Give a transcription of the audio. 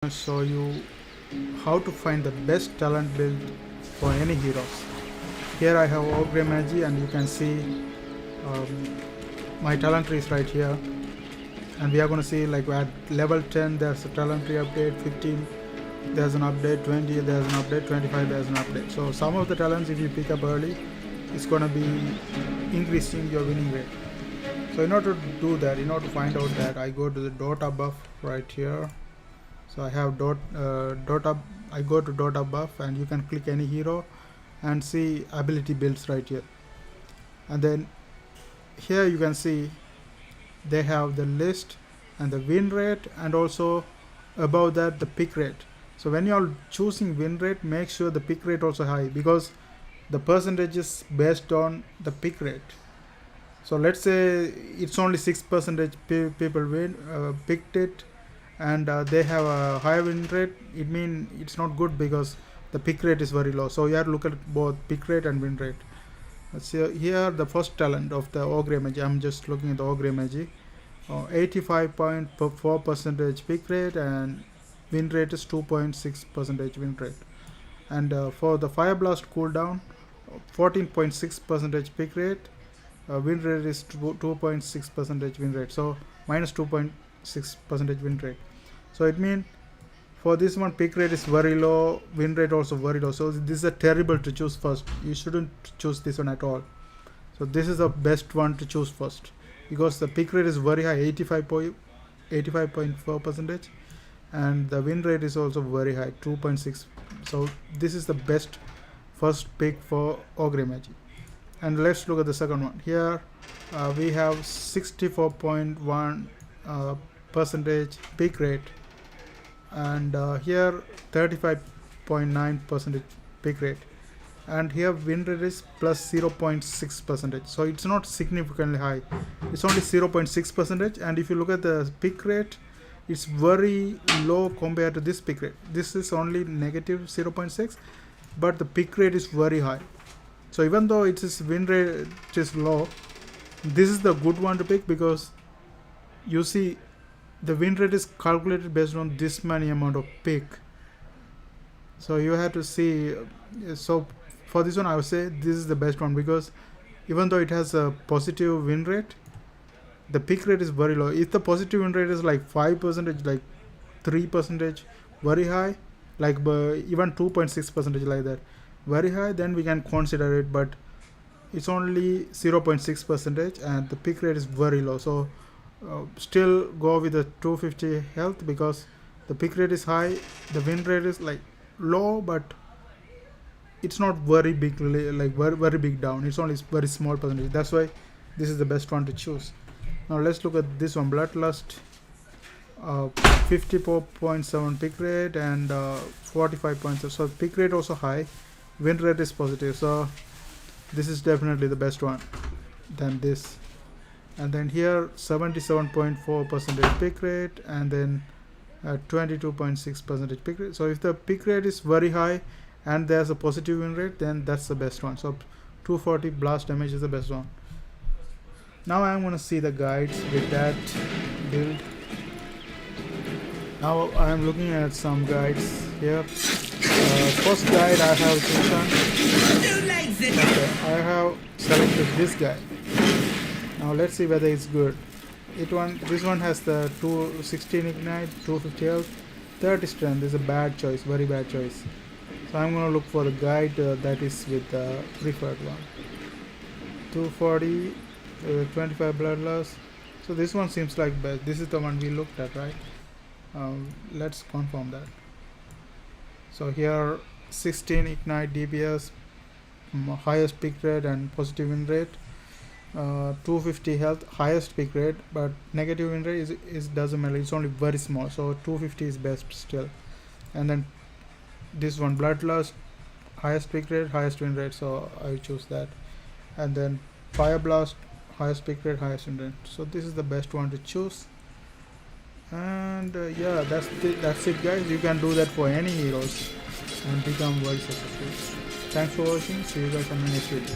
Show you how to find the best talent build for any heroes. Here I have Ogre Magi, and you can see my talent tree is right here, and we are going to see like at level 10 there's a talent tree update, 15 there's an update, 20 there's an update, 25 there's an update. So some of the talents, if you pick up early, it's going to be increasing your winning rate. So in order to do that, in order to find out that, I go to the Dota buff right here. So I have Dota. I go to Dota buff, and you can click any hero and see ability builds right here. And then here you can see they have the list and the win rate, and also above that the pick rate. So when you are choosing win rate, make sure the pick rate also high, because the percentage is based on the pick rate. So let's say it's only 6% people picked it, and they have a high win rate. It means it's not good because the pick rate is very low. So you have to look at both pick rate and win rate. Let's see here the first talent of the Ogre Magi. I'm just looking at the Ogre Magi. 85.4% pick rate, and win rate is 2.6% win rate. And for the Fire Blast cooldown, 14.6% pick rate, win rate is 2.6% win rate. So minus 2.6% win rate. So it means for this one, pick rate is very low, win rate also very low. So this is a terrible to choose first. You shouldn't choose this one at all. So this is the best one to choose first, because the pick rate is very high, 85.4%, and the win rate is also very high, 2.6. So this is the best first pick for Ogre Magi. And let's look at the second one. Here we have 64.1 percentage pick rate, and here 35.9% pick rate, and here win rate is plus 0.6%. So it's not significantly high, it's only 0.6%. And if you look at the pick rate, it's very low compared to this pick rate. This is only negative 0.6, but the pick rate is very high. So even though it is win rate is low, this is the good one to pick, because you see the win rate is calculated based on this many amount of pick. So you have to see. So for this one, I would say this is the best one, because even though it has a positive win rate, the pick rate is very low. If the positive win rate is like 5%, like 3%, very high, like even 2.6% like that, very high, then we can consider it. But it's only 0.6%, and the pick rate is very low. So still go with the 250 health, because the pick rate is high, the win rate is like low, but it's not very big, like very big down. It's only very small percentage. That's why this is the best one to choose. Now let's look at this one, Bloodlust. 54.7 pick rate and 45 points. So pick rate also high, win rate is positive. So this is definitely the best one than this. And then here 77.4% pick rate, and then 22.6% pick rate. So if the pick rate is very high and there's a positive win rate, then that's the best one. So 240 blast damage is the best one. Now I'm going to see the guides with that build. Now I am looking at some guides here. First guide I have chosen. Okay, I have selected this guide. Now let's see whether it's good. This one has the 216 ignite, 250 health, 30 strength. Is a bad choice, very bad choice. So I'm gonna look for the guide that is with the preferred one. 240, 25 bloodlust. So this one seems like best. This is the one we looked at, right? Let's confirm that. So here 16 ignite DPS, highest pick rate and positive win rate. 250 health, highest pick rate, but negative win rate is doesn't matter, it's only very small. So 250 is best still. And then this one, Bloodlust, highest pick rate, highest win rate, so I choose that. And then Fire Blast, highest pick rate, highest win rate. So this is the best one to choose. And yeah, that's it guys. You can do that for any heroes and become very successful. Thanks for watching. See you guys on the next video.